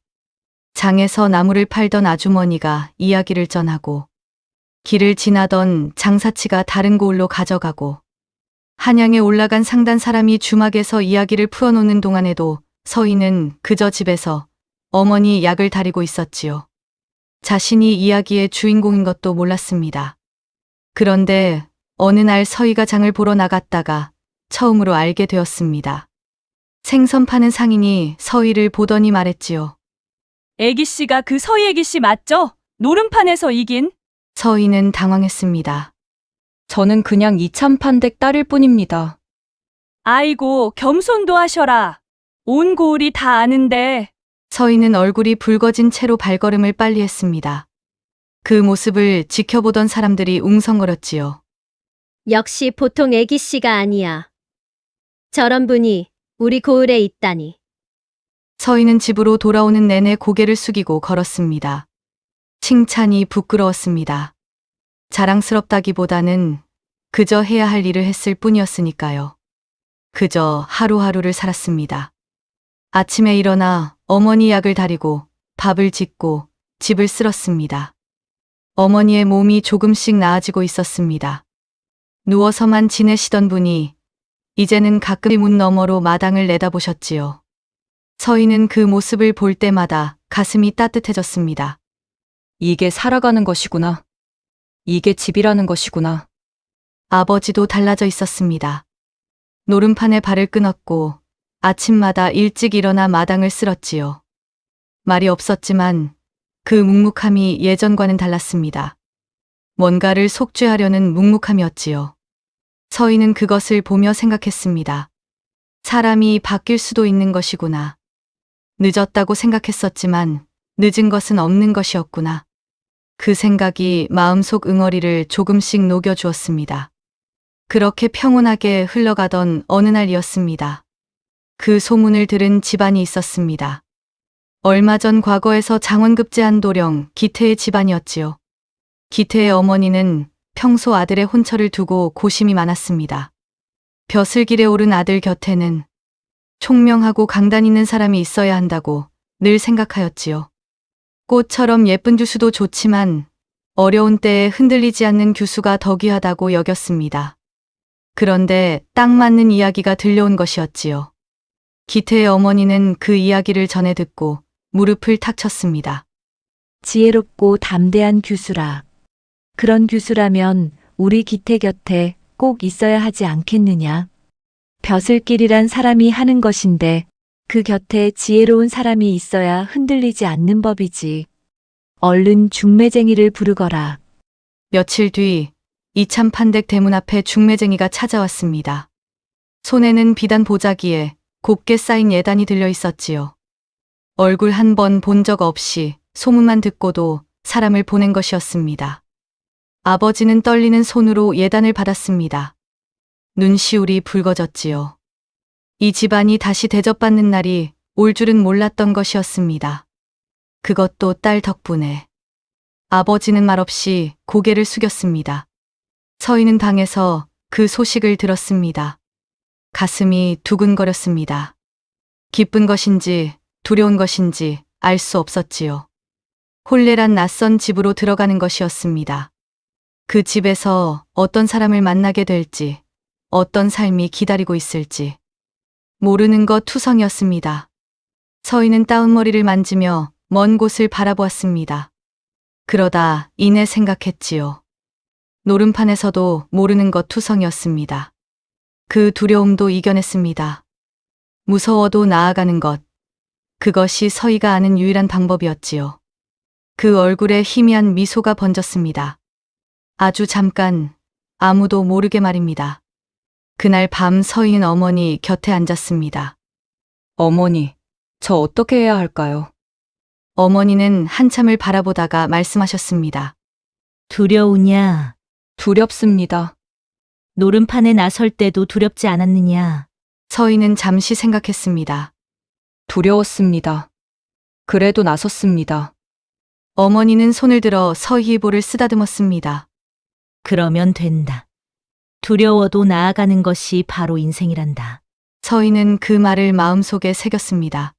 장에서 나무를 팔던 아주머니가 이야기를 전하고 길을 지나던 장사치가 다른 고을로 가져가고 한양에 올라간 상단 사람이 주막에서 이야기를 풀어놓는 동안에도 서희는 그저 집에서 어머니 약을 다리고 있었지요. 자신이 이야기의 주인공인 것도 몰랐습니다. 그런데 어느 날 서희가 장을 보러 나갔다가 처음으로 알게 되었습니다. 생선 파는 상인이 서희를 보더니 말했지요. 애기씨가 그 서희 애기씨 맞죠? 노름판에서 이긴? 서희는 당황했습니다. 저는 그냥 이참판댁 딸일 뿐입니다. 아이고, 겸손도 하셔라. 온 고을이 다 아는데. 서희는 얼굴이 붉어진 채로 발걸음을 빨리 했습니다. 그 모습을 지켜보던 사람들이 웅성거렸지요. 역시 보통 애기씨가 아니야. 저런 분이 우리 고을에 있다니. 서희는 집으로 돌아오는 내내 고개를 숙이고 걸었습니다. 칭찬이 부끄러웠습니다. 자랑스럽다기보다는 그저 해야 할 일을 했을 뿐이었으니까요. 그저 하루하루를 살았습니다. 아침에 일어나 어머니 약을 다리고 밥을 짓고 집을 쓸었습니다. 어머니의 몸이 조금씩 나아지고 있었습니다. 누워서만 지내시던 분이 이제는 가끔 문 너머로 마당을 내다보셨지요. 서희는 그 모습을 볼 때마다 가슴이 따뜻해졌습니다. 이게 살아가는 것이구나. 이게 집이라는 것이구나. 아버지도 달라져 있었습니다. 노름판에 발을 끊었고 아침마다 일찍 일어나 마당을 쓸었지요. 말이 없었지만 그 묵묵함이 예전과는 달랐습니다. 뭔가를 속죄하려는 묵묵함이었지요. 서희는 그것을 보며 생각했습니다. 사람이 바뀔 수도 있는 것이구나. 늦었다고 생각했었지만 늦은 것은 없는 것이었구나. 그 생각이 마음속 응어리를 조금씩 녹여주었습니다. 그렇게 평온하게 흘러가던 어느 날이었습니다. 그 소문을 들은 집안이 있었습니다. 얼마 전 과거에서 장원급제한 도령 기태의 집안이었지요. 기태의 어머니는 평소 아들의 혼처를 두고 고심이 많았습니다. 벼슬길에 오른 아들 곁에는 총명하고 강단 있는 사람이 있어야 한다고 늘 생각하였지요. 꽃처럼 예쁜 규수도 좋지만 어려운 때에 흔들리지 않는 규수가 더 귀하다고 여겼습니다. 그런데 딱 맞는 이야기가 들려온 것이었지요. 기태의 어머니는 그 이야기를 전해 듣고 무릎을 탁 쳤습니다. 지혜롭고 담대한 규수라. 그런 규수라면 우리 기태 곁에 꼭 있어야 하지 않겠느냐. 벼슬길이란 사람이 하는 것인데 그 곁에 지혜로운 사람이 있어야 흔들리지 않는 법이지. 얼른 중매쟁이를 부르거라. 며칠 뒤 이참판댁 대문 앞에 중매쟁이가 찾아왔습니다. 손에는 비단 보자기에 곱게 쌓인 예단이 들려 있었지요. 얼굴 한 번 본 적 없이 소문만 듣고도 사람을 보낸 것이었습니다. 아버지는 떨리는 손으로 예단을 받았습니다. 눈시울이 붉어졌지요. 이 집안이 다시 대접받는 날이 올 줄은 몰랐던 것이었습니다. 그것도 딸 덕분에. 아버지는 말없이 고개를 숙였습니다. 서희는 방에서 그 소식을 들었습니다. 가슴이 두근거렸습니다. 기쁜 것인지 두려운 것인지 알 수 없었지요. 혼례란 낯선 집으로 들어가는 것이었습니다. 그 집에서 어떤 사람을 만나게 될지 어떤 삶이 기다리고 있을지 모르는 것 투성이었습니다. 서희는 따은 머리를 만지며 먼 곳을 바라보았습니다. 그러다 이내 생각했지요. 노름판에서도 모르는 것 투성이었습니다. 그 두려움도 이겨냈습니다. 무서워도 나아가는 것. 그것이 서희가 아는 유일한 방법이었지요. 그 얼굴에 희미한 미소가 번졌습니다. 아주 잠깐, 아무도 모르게 말입니다. 그날 밤 서희는 어머니 곁에 앉았습니다. 어머니, 저 어떻게 해야 할까요? 어머니는 한참을 바라보다가 말씀하셨습니다. 두려우냐? 두렵습니다. 노름판에 나설 때도 두렵지 않았느냐? 서희는 잠시 생각했습니다. 두려웠습니다. 그래도 나섰습니다. 어머니는 손을 들어 서희의 볼을 쓰다듬었습니다. 그러면 된다. 두려워도 나아가는 것이 바로 인생이란다. 서희는 그 말을 마음속에 새겼습니다.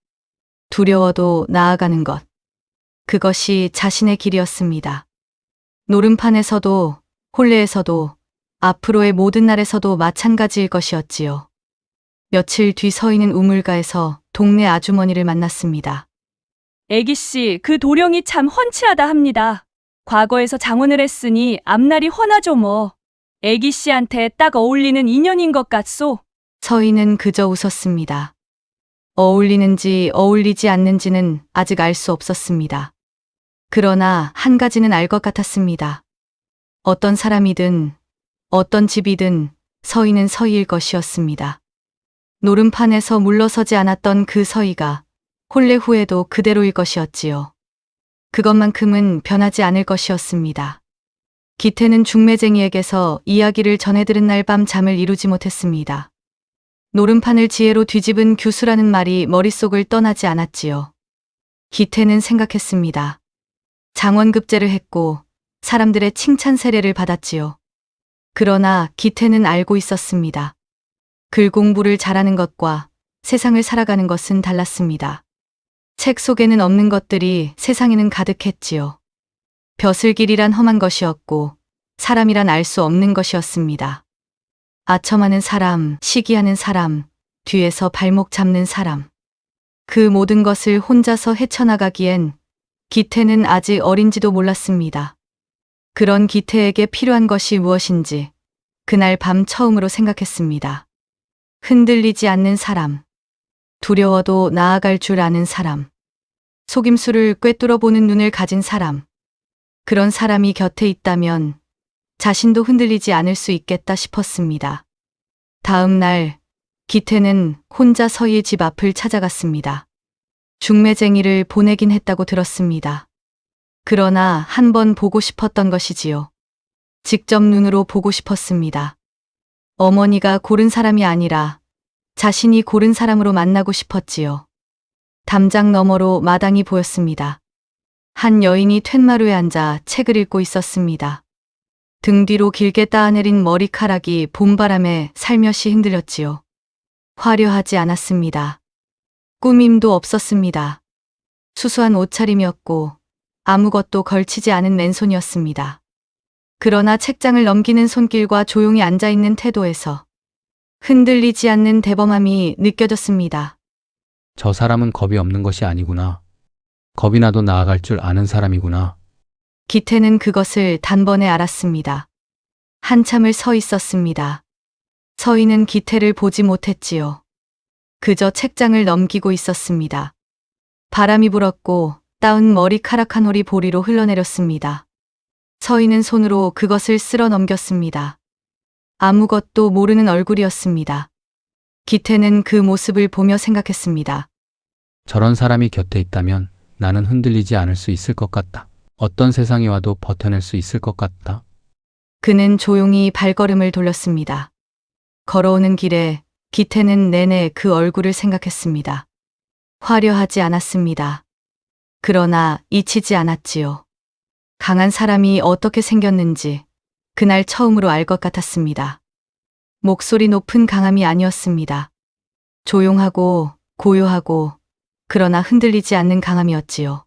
두려워도 나아가는 것. 그것이 자신의 길이었습니다. 노름판에서도, 혼례에서도, 앞으로의 모든 날에서도 마찬가지일 것이었지요. 며칠 뒤 서희는 우물가에서 동네 아주머니를 만났습니다. 애기씨, 그 도령이 참 훤치하다 합니다. 과거에서 장원을 했으니 앞날이 훤하죠 뭐. 애기씨한테 딱 어울리는 인연인 것 같소. 서희는 그저 웃었습니다. 어울리는지 어울리지 않는지는 아직 알 수 없었습니다. 그러나 한 가지는 알 것 같았습니다. 어떤 사람이든 어떤 집이든 서희는 서희일 것이었습니다. 노름판에서 물러서지 않았던 그 서희가 혼례 후에도 그대로일 것이었지요. 그것만큼은 변하지 않을 것이었습니다. 기태는 중매쟁이에게서 이야기를 전해들은 날 밤 잠을 이루지 못했습니다. 노름판을 지혜로 뒤집은 규수라는 말이 머릿속을 떠나지 않았지요. 기태는 생각했습니다. 장원급제를 했고 사람들의 칭찬 세례를 받았지요. 그러나 기태는 알고 있었습니다. 글 공부를 잘하는 것과 세상을 살아가는 것은 달랐습니다. 책 속에는 없는 것들이 세상에는 가득했지요. 벼슬길이란 험한 것이었고 사람이란 알 수 없는 것이었습니다. 아첨하는 사람, 시기하는 사람, 뒤에서 발목 잡는 사람. 그 모든 것을 혼자서 헤쳐나가기엔 기태는 아직 어린지도 몰랐습니다. 그런 기태에게 필요한 것이 무엇인지 그날 밤 처음으로 생각했습니다. 흔들리지 않는 사람. 두려워도 나아갈 줄 아는 사람. 속임수를 꿰뚫어 보는 눈을 가진 사람. 그런 사람이 곁에 있다면 자신도 흔들리지 않을 수 있겠다 싶었습니다. 다음 날 기태는 혼자 서희의 집 앞을 찾아갔습니다. 중매쟁이를 보내긴 했다고 들었습니다. 그러나 한 번 보고 싶었던 것이지요. 직접 눈으로 보고 싶었습니다. 어머니가 고른 사람이 아니라 자신이 고른 사람으로 만나고 싶었지요. 담장 너머로 마당이 보였습니다. 한 여인이 툇마루에 앉아 책을 읽고 있었습니다. 등 뒤로 길게 따내린 머리카락이 봄바람에 살며시 흔들렸지요. 화려하지 않았습니다. 꾸밈도 없었습니다. 수수한 옷차림이었고 아무것도 걸치지 않은 맨손이었습니다. 그러나 책장을 넘기는 손길과 조용히 앉아있는 태도에서 흔들리지 않는 대범함이 느껴졌습니다. 저 사람은 겁이 없는 것이 아니구나. 겁이 나도 나아갈 줄 아는 사람이구나. 기태는 그것을 단번에 알았습니다. 한참을 서 있었습니다. 서희는 기태를 보지 못했지요. 그저 책장을 넘기고 있었습니다. 바람이 불었고 따은 머리카락 한 홀이 보리로 흘러내렸습니다. 서희는 손으로 그것을 쓸어 넘겼습니다. 아무것도 모르는 얼굴이었습니다. 기태는 그 모습을 보며 생각했습니다. 저런 사람이 곁에 있다면 나는 흔들리지 않을 수 있을 것 같다. 어떤 세상이 와도 버텨낼 수 있을 것 같다. 그는 조용히 발걸음을 돌렸습니다. 걸어오는 길에 기태는 내내 그 얼굴을 생각했습니다. 화려하지 않았습니다. 그러나 잊히지 않았지요. 강한 사람이 어떻게 생겼는지 그날 처음으로 알 것 같았습니다. 목소리 높은 강함이 아니었습니다. 조용하고 고요하고 그러나 흔들리지 않는 강함이었지요.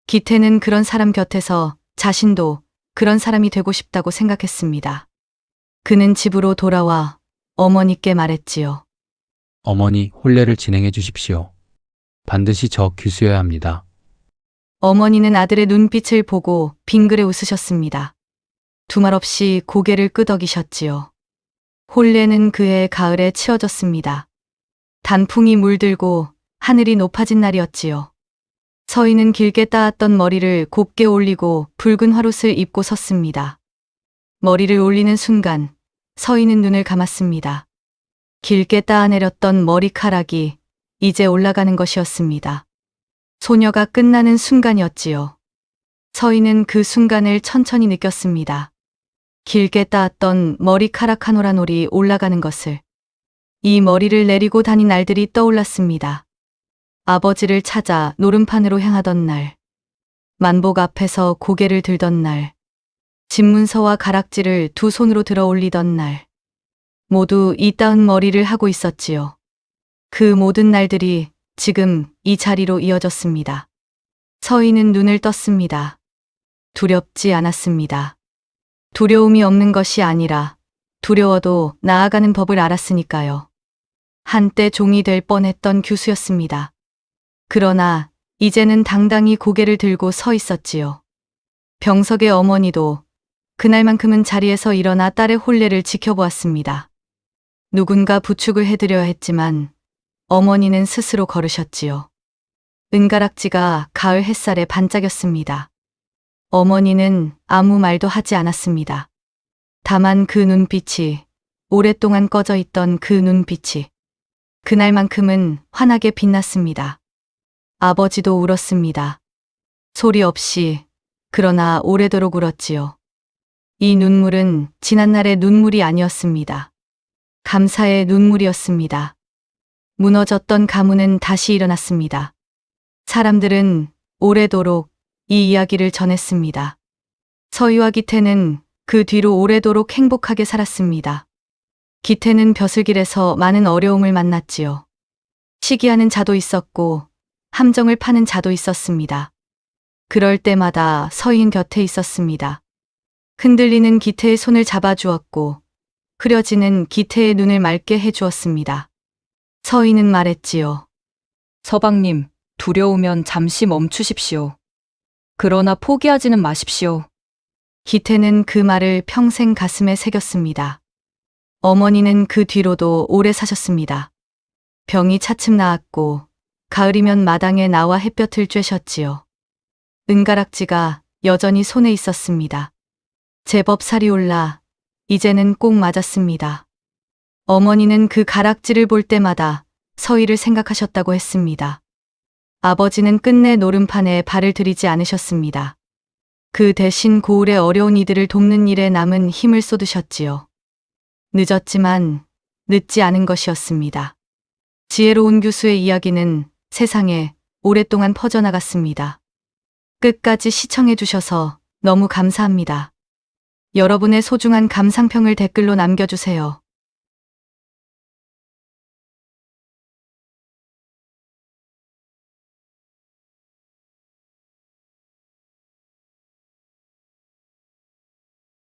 기태는 그런 사람 곁에서 자신도 그런 사람이 되고 싶다고 생각했습니다. 그는 집으로 돌아와 어머니께 말했지요. 어머니, 혼례를 진행해 주십시오. 반드시 저 규수여야 합니다. 어머니는 아들의 눈빛을 보고 빙그레 웃으셨습니다. 두말 없이 고개를 끄덕이셨지요. 혼례는 그해 가을에 치러졌습니다. 단풍이 물들고 하늘이 높아진 날이었지요. 서희는 길게 따았던 머리를 곱게 올리고 붉은 화롯을 입고 섰습니다. 머리를 올리는 순간 서희는 눈을 감았습니다. 길게 따아내렸던 머리카락이 이제 올라가는 것이었습니다. 소녀가 끝나는 순간이었지요. 서희는 그 순간을 천천히 느꼈습니다. 길게 따았던 머리카락 한 올 한 올이 올라가는 것을. 이 머리를 내리고 다닌 날들이 떠올랐습니다. 아버지를 찾아 노름판으로 향하던 날, 만복 앞에서 고개를 들던 날, 집문서와 가락지를 두 손으로 들어 올리던 날, 모두 이따은 머리를 하고 있었지요. 그 모든 날들이 지금 이 자리로 이어졌습니다. 서희는 눈을 떴습니다. 두렵지 않았습니다. 두려움이 없는 것이 아니라 두려워도 나아가는 법을 알았으니까요. 한때 종이 될 뻔했던 규수였습니다. 그러나 이제는 당당히 고개를 들고 서 있었지요. 병석의 어머니도 그날만큼은 자리에서 일어나 딸의 혼례를 지켜보았습니다. 누군가 부축을 해드려야 했지만 어머니는 스스로 걸으셨지요. 은가락지가 가을 햇살에 반짝였습니다. 어머니는 아무 말도 하지 않았습니다. 다만 그 눈빛이, 오랫동안 꺼져 있던 그 눈빛이 그날만큼은 환하게 빛났습니다. 아버지도 울었습니다. 소리 없이, 그러나 오래도록 울었지요. 이 눈물은 지난날의 눈물이 아니었습니다. 감사의 눈물이었습니다. 무너졌던 가문은 다시 일어났습니다. 사람들은 오래도록 이 이야기를 전했습니다. 서희와 기태는 그 뒤로 오래도록 행복하게 살았습니다. 기태는 벼슬길에서 많은 어려움을 만났지요. 시기하는 자도 있었고 함정을 파는 자도 있었습니다. 그럴 때마다 서희는 곁에 있었습니다. 흔들리는 기태의 손을 잡아주었고 흐려지는 기태의 눈을 맑게 해주었습니다. 서희는 말했지요. 서방님, 두려우면 잠시 멈추십시오. 그러나 포기하지는 마십시오. 기태는 그 말을 평생 가슴에 새겼습니다. 어머니는 그 뒤로도 오래 사셨습니다. 병이 차츰 나았고 가을이면 마당에 나와 햇볕을 쬐셨지요. 은가락지가 여전히 손에 있었습니다. 제법 살이 올라 이제는 꼭 맞았습니다. 어머니는 그 가락지를 볼 때마다 서희를 생각하셨다고 했습니다. 아버지는 끝내 노름판에 발을 들이지 않으셨습니다. 그 대신 고을의 어려운 이들을 돕는 일에 남은 힘을 쏟으셨지요. 늦었지만 늦지 않은 것이었습니다. 지혜로운 교수의 이야기는 세상에 오랫동안 퍼져나갔습니다. 끝까지 시청해 주셔서 너무 감사합니다. 여러분의 소중한 감상평을 댓글로 남겨주세요.